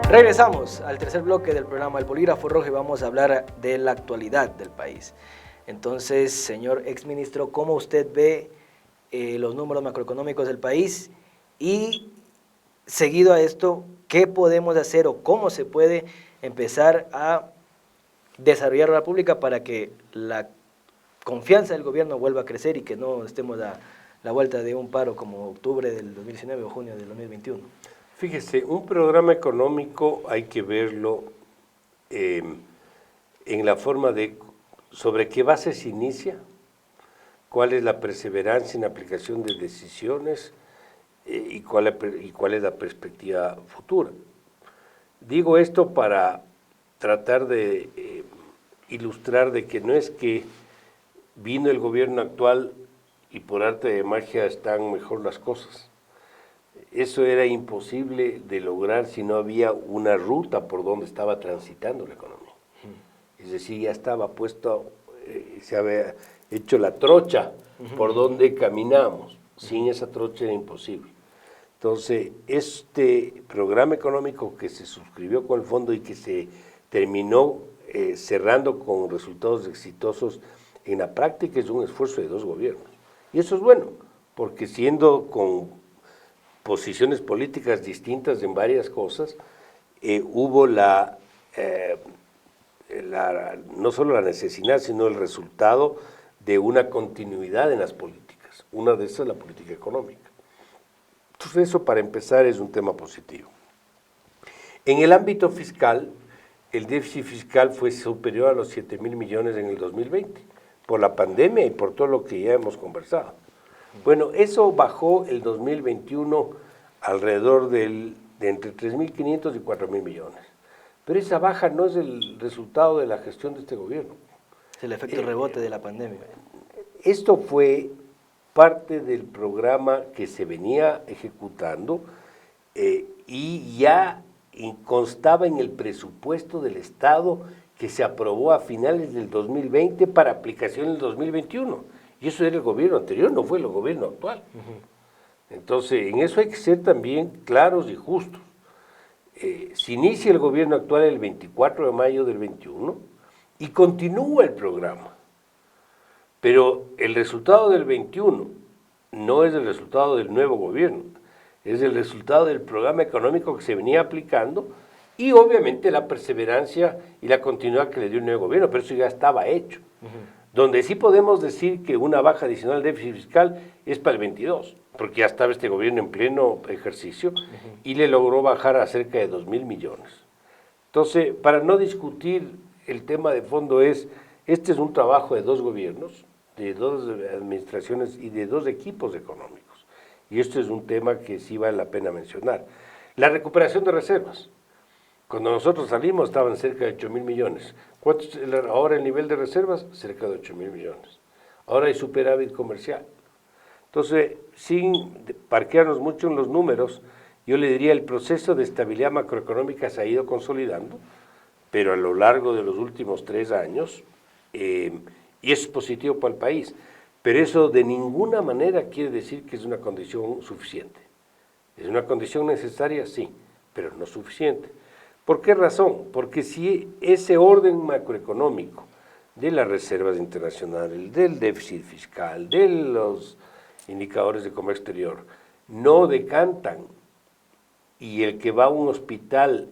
Regresamos al tercer bloque del programa El Bolígrafo Rojo y vamos a hablar de la actualidad del país. Entonces, señor exministro, ¿cómo usted ve los números macroeconómicos del país? Y seguido a esto, ¿qué podemos hacer o cómo se puede empezar a desarrollar la pública para que la confianza del gobierno vuelva a crecer y que no estemos a la vuelta de un paro como octubre del 2019 o junio del 2021? Fíjese, un programa económico hay que verlo en la forma de sobre qué base se inicia, cuál es la perseverancia en la aplicación de decisiones y cuál es la perspectiva futura. Digo esto para tratar de ilustrar de que no es que vino el gobierno actual y por arte de magia están mejor las cosas. Eso era imposible de lograr si no había una ruta por donde estaba transitando la economía. Es decir, ya estaba puesto, se había hecho la trocha por donde caminamos. Sin esa trocha era imposible. Entonces, este programa económico que se suscribió con el fondo y que se terminó cerrando con resultados exitosos en la práctica es un esfuerzo de dos gobiernos. Y eso es bueno, porque siendo con posiciones políticas distintas en varias cosas, hubo no solo la necesidad, sino el resultado de una continuidad en las políticas. Una de esas es la política económica. Entonces eso para empezar es un tema positivo. En el ámbito fiscal, el déficit fiscal fue superior a los 7.000 millones en el 2020, por la pandemia y por todo lo que ya hemos conversado. Bueno, eso bajó el 2021 alrededor de entre 3.500 y 4.000 millones. Pero esa baja no es el resultado de la gestión de este gobierno. Es el efecto rebote de la pandemia. Esto fue parte del programa que se venía ejecutando y ya y constaba en el presupuesto del Estado que se aprobó a finales del 2020 para aplicación en el 2021. Y eso era el gobierno anterior, no fue el gobierno actual. Entonces, en eso hay que ser también claros y justos. Se inicia el gobierno actual el 24 de mayo del 21 y continúa el programa. Pero el resultado del 21 no es el resultado del nuevo gobierno, es el resultado del programa económico que se venía aplicando y obviamente la perseverancia y la continuidad que le dio el nuevo gobierno, pero eso ya estaba hecho. Donde sí podemos decir que una baja adicional del déficit fiscal es para el 22, porque ya estaba este gobierno en pleno ejercicio y le logró bajar a cerca de 2.000 millones. Entonces, para no discutir el tema de fondo este es un trabajo de dos gobiernos, de dos administraciones y de dos equipos económicos. Y esto es un tema que sí vale la pena mencionar. La recuperación de reservas. Cuando nosotros salimos estaban cerca de 8.000 millones. ¿Cuánto es ahora el nivel de reservas? Cerca de 8.000 millones. Ahora hay superávit comercial. Entonces, sin parquearnos mucho en los números, yo le diría el proceso de estabilidad macroeconómica se ha ido consolidando, pero a lo largo de los últimos 3 años, y eso es positivo para el país, pero eso de ninguna manera quiere decir que es una condición suficiente. ¿Es una condición necesaria? Sí, pero no suficiente. ¿Por qué razón? Porque si ese orden macroeconómico de las reservas internacionales, del déficit fiscal, de los indicadores de comercio exterior, no decantan y el que va a un hospital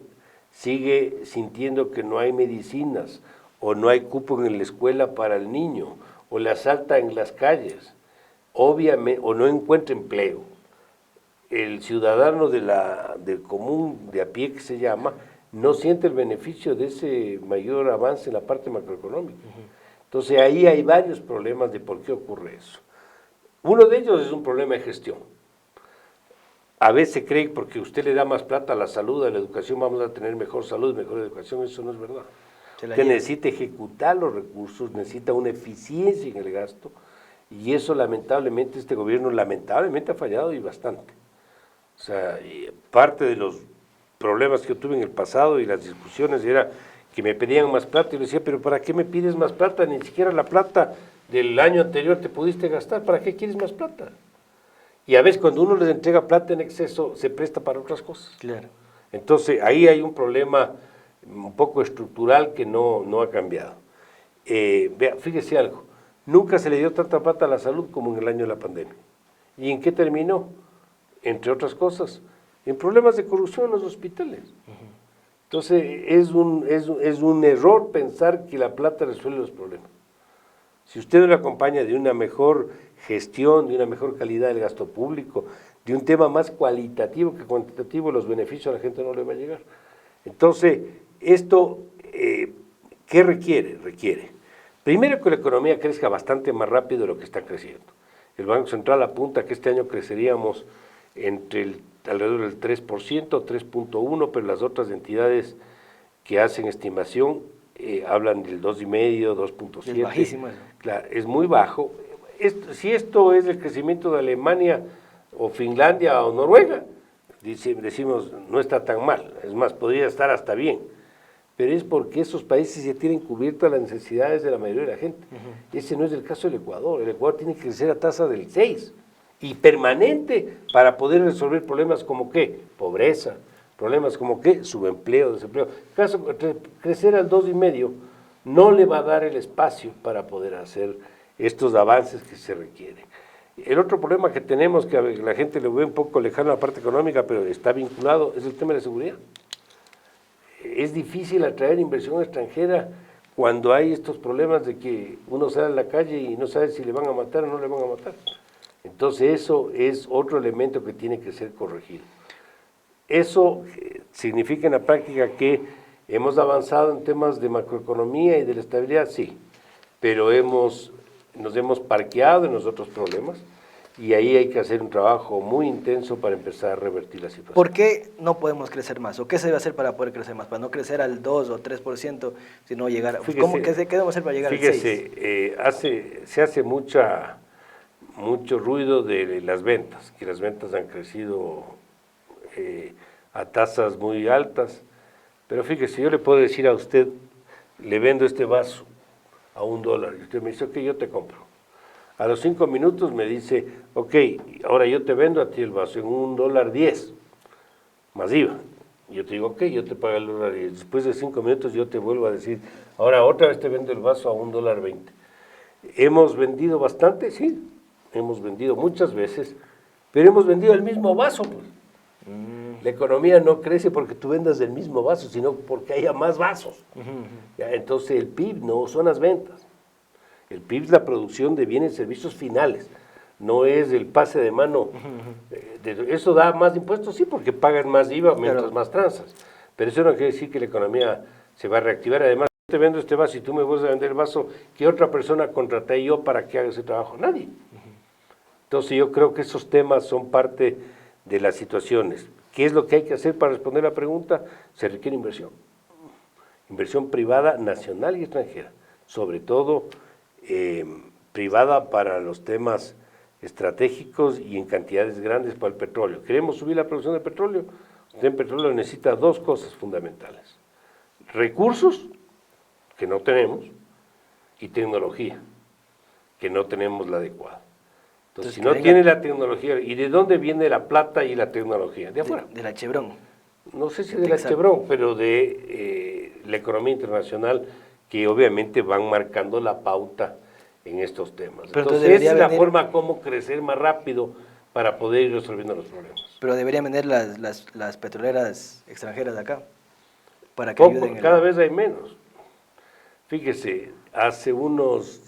sigue sintiendo que no hay medicinas o no hay cupo en la escuela para el niño o le asalta en las calles, obviamente, o no encuentra empleo, el ciudadano del común, de a pie que se llama, no siente el beneficio de ese mayor avance en la parte macroeconómica. Entonces ahí hay varios problemas de por qué ocurre eso. Uno de ellos es un problema de gestión. A veces cree que porque usted le da más plata a la salud, a la educación, vamos a tener mejor salud, mejor educación, eso no es verdad. Usted necesita ejecutar los recursos, necesita una eficiencia en el gasto, y eso lamentablemente este gobierno lamentablemente ha fallado y bastante. O sea, parte de los problemas que yo tuve en el pasado y las discusiones era que me pedían más plata, y yo decía, pero ¿para qué me pides más plata? Ni siquiera la plata del año anterior te pudiste gastar, ¿para qué quieres más plata? Y a veces cuando uno les entrega plata en exceso, se presta para otras cosas. Claro. Entonces, ahí hay un problema un poco estructural que no ha cambiado. Vea, fíjese algo, nunca se le dio tanta plata a la salud como en el año de la pandemia. ¿Y en qué terminó? Entre otras cosas, en problemas de corrupción en los hospitales. Entonces, es un error pensar que la plata resuelve los problemas. Si usted no le acompaña de una mejor gestión, de una mejor calidad del gasto público, de un tema más cualitativo que cuantitativo, los beneficios a la gente no le va a llegar. Entonces, esto, ¿qué requiere? Requiere, primero, que la economía crezca bastante más rápido de lo que está creciendo. El Banco Central apunta que este año creceríamos alrededor del 3%, 3.1%, pero las otras entidades que hacen estimación hablan del 2,5%, 2.7%. Es bajísimo eso. Claro, es muy bajo. Si esto es el crecimiento de Alemania o Finlandia o Noruega, decimos no está tan mal, es más, podría estar hasta bien, pero es porque esos países ya tienen cubiertas las necesidades de la mayoría de la gente. Ese no es el caso del Ecuador. El Ecuador tiene que crecer a tasa del 6% y permanente para poder resolver problemas como ¿qué? Pobreza, problemas como ¿qué? Subempleo, desempleo. En caso, crecer al 2,5% no le va a dar el espacio para poder hacer estos avances que se requieren. El otro problema que tenemos, que la gente lo ve un poco lejano a la parte económica, pero está vinculado, es el tema de la seguridad. Es difícil atraer inversión extranjera cuando hay estos problemas de que uno sale a la calle y no sabe si le van a matar o no le van a matar. Entonces eso es otro elemento que tiene que ser corregido. Eso significa en la práctica que hemos avanzado en temas de macroeconomía y de la estabilidad, sí, pero nos hemos parqueado en los otros problemas y ahí hay que hacer un trabajo muy intenso para empezar a revertir la situación. ¿Por qué no podemos crecer más? ¿O qué se debe hacer para poder crecer más? Para no crecer al 2 o 3%, sino llegar... ¿Qué debemos hacer para llegar al 6%? Fíjese, se hace mucho ruido de las ventas, que las ventas han crecido a tasas muy altas. Pero fíjese, yo le puedo decir a usted, le vendo este vaso a $1, y usted me dice, ok, yo te compro. A los 5 minutos me dice, ok, ahora yo te vendo a ti el vaso en $1.10, más IVA. Y yo te digo, ok, yo te pago el $1.10. Y después de 5 minutos yo te vuelvo a decir, ahora otra vez te vendo el vaso a $1.20. ¿Hemos vendido bastante? Sí, hemos vendido muchas veces, pero hemos vendido el mismo vaso, pues. La economía no crece porque tú vendas el mismo vaso, sino porque haya más vasos. Ya, entonces el PIB no son las ventas. El PIB es la producción de bienes y servicios finales, no es el pase de mano. ¿Eso da más impuestos? Sí, porque pagan más IVA mientras más transas. Pero eso no quiere decir que la economía se va a reactivar. Además, yo te vendo este vaso y tú me vuelves a vender el vaso, ¿qué otra persona contraté yo para que haga ese trabajo? Nadie. Entonces yo creo que esos temas son parte de las situaciones. ¿Qué es lo que hay que hacer para responder la pregunta? Se requiere inversión. Inversión privada nacional y extranjera. Sobre todo privada para los temas estratégicos y en cantidades grandes para el petróleo. ¿Queremos subir la producción de petróleo? Usted en petróleo necesita dos cosas fundamentales. Recursos, que no tenemos, y tecnología, que no tenemos la adecuada. Entonces, si no tiene la tecnología, ¿y de dónde viene la plata y la tecnología? De afuera. De la Chevron. No sé si de la Chevron, pero de la economía internacional, que obviamente van marcando la pauta en estos temas. Pero entonces, esa es la forma como crecer más rápido para poder ir resolviendo los problemas. Pero deberían vender las petroleras extranjeras de acá, para que ayuden. Cada vez hay menos. Fíjese, hace unos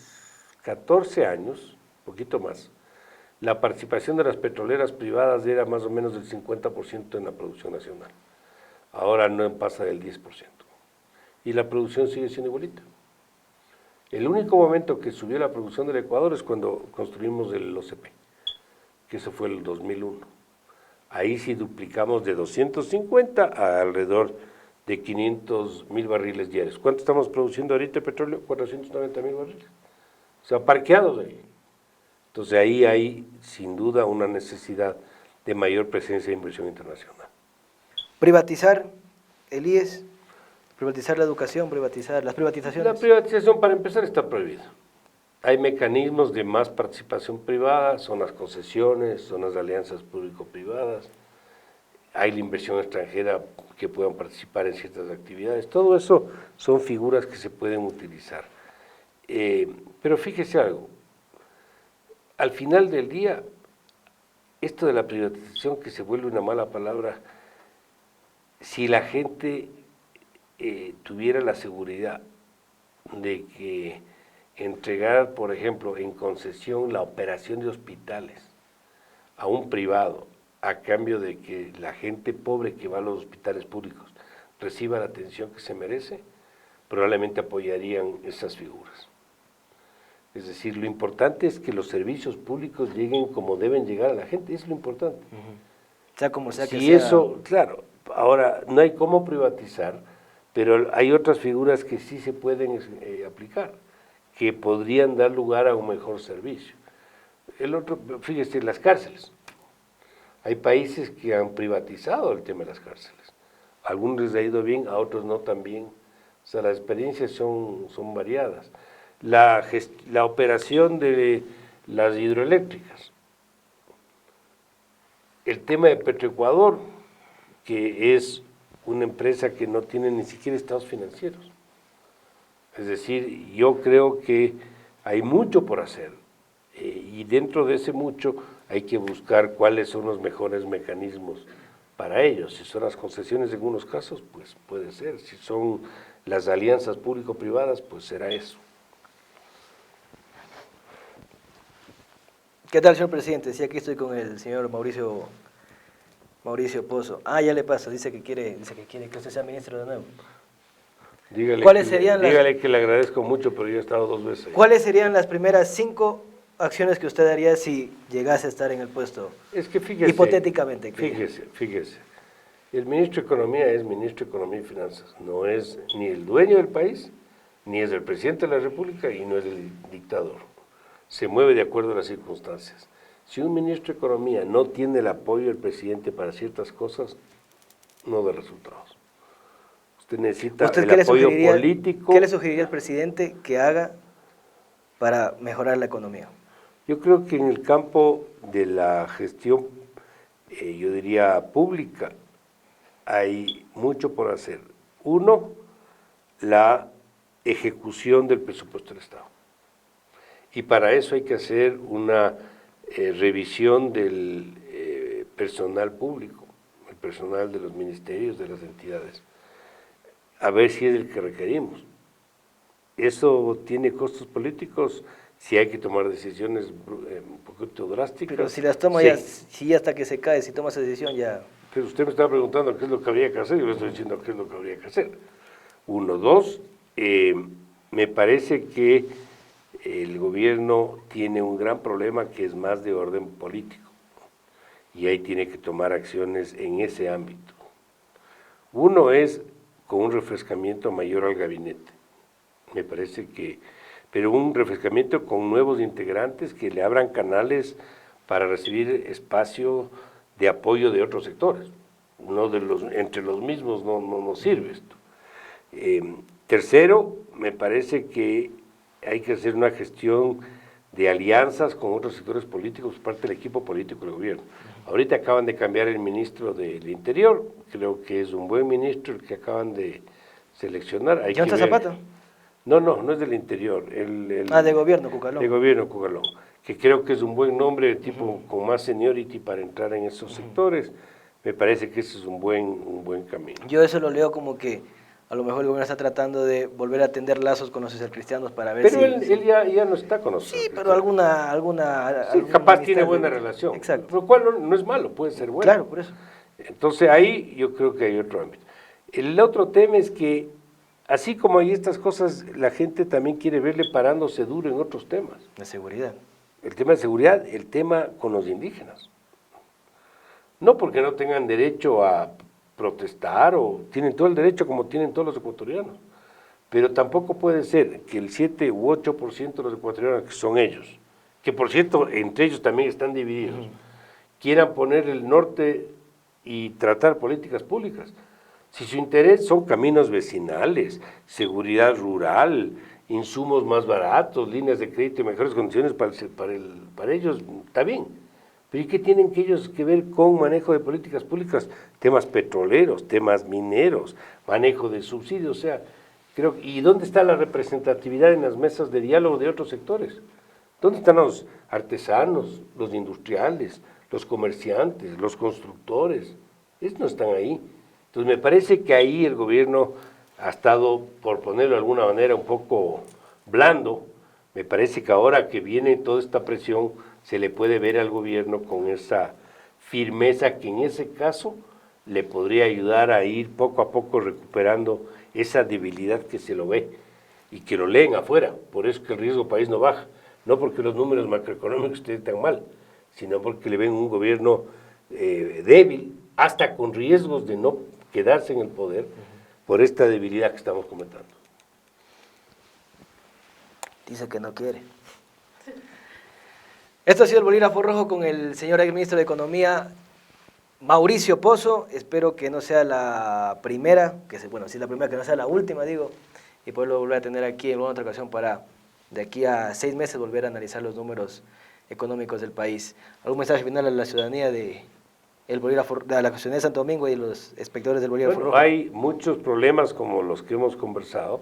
14 años, poquito más, la participación de las petroleras privadas era más o menos del 50% en la producción nacional. Ahora no pasa del 10%. Y la producción sigue siendo igualita. El único momento que subió la producción del Ecuador es cuando construimos el OCP, que eso fue el 2001. Ahí sí duplicamos de 250 a alrededor de 500,000 barriles diarios. ¿Cuánto estamos produciendo ahorita de petróleo? 490,000 barriles. O sea, parqueados ahí. Entonces ahí hay sin duda una necesidad de mayor presencia de inversión internacional. Privatizar el IES, privatizar la educación, privatizar las privatizaciones. La privatización, para empezar, está prohibida. Hay mecanismos de más participación privada, son las concesiones, son las alianzas público-privadas, hay la inversión extranjera que puedan participar en ciertas actividades. Todo eso son figuras que se pueden utilizar. Pero fíjese algo, al final del día, esto de la privatización que se vuelve una mala palabra, si la gente tuviera la seguridad de que entregar, por ejemplo, en concesión la operación de hospitales a un privado, a cambio de que la gente pobre que va a los hospitales públicos reciba la atención que se merece, probablemente apoyarían esas figuras. Es decir, lo importante es que los servicios públicos lleguen como deben llegar a la gente, eso es lo importante. Sea como sea que si sea. Eso, claro, ahora no hay cómo privatizar, pero hay otras figuras que sí se pueden aplicar, que podrían dar lugar a un mejor servicio. El otro, fíjese, las cárceles. Hay países que han privatizado el tema de las cárceles. A algunos les ha ido bien, a otros no tan bien. O sea, las experiencias son variadas. La operación de las hidroeléctricas. El tema de Petroecuador, que es una empresa que no tiene ni siquiera estados financieros. Es decir, yo creo que hay mucho por hacer y dentro de ese mucho hay que buscar cuáles son los mejores mecanismos para ellos. Si son las concesiones en algunos casos, pues puede ser. Si son las alianzas público-privadas, pues será eso. ¿Qué tal, señor presidente? Sí, aquí estoy con el señor Mauricio Pozo. Ah, ya le paso, dice que quiere que usted sea ministro de nuevo. Dígale que le agradezco mucho, pero yo he estado 2 veces ahí. ¿Cuáles serían las primeras 5 acciones que usted haría si llegase a estar en el puesto? Es que fíjese, hipotéticamente. Fíjese. El ministro de Economía es ministro de Economía y Finanzas. No es ni el dueño del país, ni es el presidente de la República y no es el dictador. Se mueve de acuerdo a las circunstancias. Si un ministro de Economía no tiene el apoyo del presidente para ciertas cosas, no de resultados. Usted necesita ¿Usted el apoyo político. ¿Qué le sugeriría al presidente que haga para mejorar la economía? Yo creo que en el campo de la gestión, yo diría pública, hay mucho por hacer. Uno, la ejecución del presupuesto del Estado. Y para eso hay que hacer una revisión del personal público, el personal de los ministerios, de las entidades, a ver si es el que requerimos. Eso tiene costos políticos, si hay que tomar decisiones un poquito drásticas. Pero si las toma sí. ya, si hasta que se cae, si toma esa decisión ya... Pero usted me está preguntando qué es lo que habría que hacer, yo le estoy diciendo qué es lo que habría que hacer. Uno, dos, me parece que el gobierno tiene un gran problema que es más de orden político y ahí tiene que tomar acciones en ese ámbito. Uno es con un refrescamiento mayor al gabinete, me parece que, pero un refrescamiento con nuevos integrantes que le abran canales para recibir espacio de apoyo de otros sectores, no de los, entre los mismos no sirve esto. Tercero, me parece que hay que hacer una gestión de alianzas con otros sectores políticos por parte del equipo político del gobierno. Ahorita acaban de cambiar el ministro del Interior, creo que es un buen ministro el que acaban de seleccionar. ¿Jonathan Zapata? No es del Interior. De gobierno, Cucalón. De gobierno, Cucalón, que creo que es un buen nombre, tipo con más seniority para entrar en esos sectores. Me parece que ese es un buen camino. Yo eso lo leo como que a lo mejor el gobierno está tratando de volver a tender lazos con los socialcristianos para ver pero él ya no está con nosotros. Sí, pero alguna sí, capaz tiene buena relación. Exacto. Lo cual no es malo, puede ser bueno. Claro, por eso. Entonces ahí yo creo que hay otro ámbito. El otro tema es que, así como hay estas cosas, la gente también quiere verle parándose duro en otros temas. La seguridad. El tema de seguridad, el tema con los indígenas. No porque no tengan derecho a protestar o tienen todo el derecho como tienen todos los ecuatorianos, pero tampoco puede ser que el 7 u 8% de los ecuatorianos, que son ellos, que por cierto entre ellos también están divididos, quieran poner el norte y tratar políticas públicas. Si su interés son caminos vecinales, seguridad rural, insumos más baratos, líneas de crédito y mejores condiciones para ellos, está bien. Pero ¿y qué tienen que ellos que ver con manejo de políticas públicas? Temas petroleros, temas mineros, manejo de subsidios, o sea, creo, ¿y dónde está la representatividad en las mesas de diálogo de otros sectores? ¿Dónde están los artesanos, los industriales, los comerciantes, los constructores? Ellos no están ahí. Entonces me parece que ahí el gobierno ha estado, por ponerlo de alguna manera, un poco blando. Me parece que ahora que viene toda esta presión, se le puede ver al gobierno con esa firmeza que en ese caso le podría ayudar a ir poco a poco recuperando esa debilidad que se lo ve y que lo leen afuera. Por eso que el riesgo país no baja, no porque los números macroeconómicos estén tan mal, sino porque le ven un gobierno débil, hasta con riesgos de no quedarse en el poder por esta debilidad que estamos comentando. Dice que no quiere. Esto ha sido el Bolígrafo Rojo con el señor ministro de Economía, Mauricio Pozo. Espero que no sea la primera, si es la primera, que no sea la última, digo, y poderlo volver a tener aquí en otra ocasión para, de aquí a 6 meses, volver a analizar los números económicos del país. ¿Algún mensaje final a la ciudadanía de la ciudadanía de Santo Domingo y los espectadores del Bolígrafo Rojo? Hay muchos problemas como los que hemos conversado,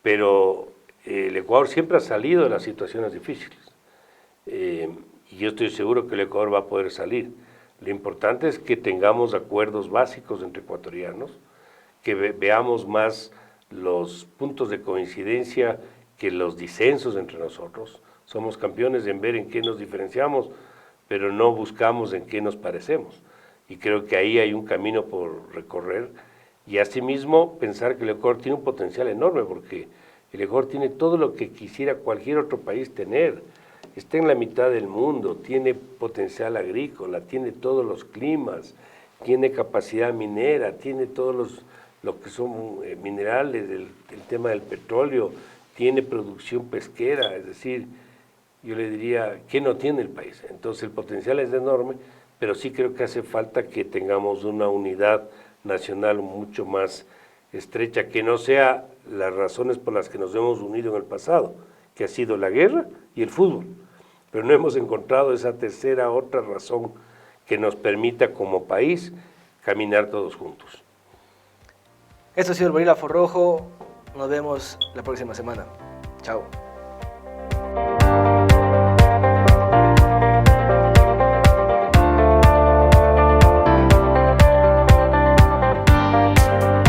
pero el Ecuador siempre ha salido de las situaciones difíciles. Y yo estoy seguro que el Ecuador va a poder salir. Lo importante es que tengamos acuerdos básicos entre ecuatorianos, que veamos más los puntos de coincidencia que los disensos entre nosotros. Somos campeones en ver en qué nos diferenciamos, pero no buscamos en qué nos parecemos. Y creo que ahí hay un camino por recorrer. Y asimismo pensar que el Ecuador tiene un potencial enorme, porque el Ecuador tiene todo lo que quisiera cualquier otro país tener. Está en la mitad del mundo, tiene potencial agrícola, tiene todos los climas, tiene capacidad minera, tiene todos lo que son minerales, el tema del petróleo, tiene producción pesquera, es decir, yo le diría, ¿qué no tiene el país? Entonces el potencial es enorme, pero sí creo que hace falta que tengamos una unidad nacional mucho más estrecha, que no sea las razones por las que nos hemos unido en el pasado, que ha sido la guerra y el fútbol, pero no hemos encontrado esa tercera, otra razón que nos permita como país caminar todos juntos. Esto ha sido el Bolígrafo Rojo, nos vemos la próxima semana. Chao.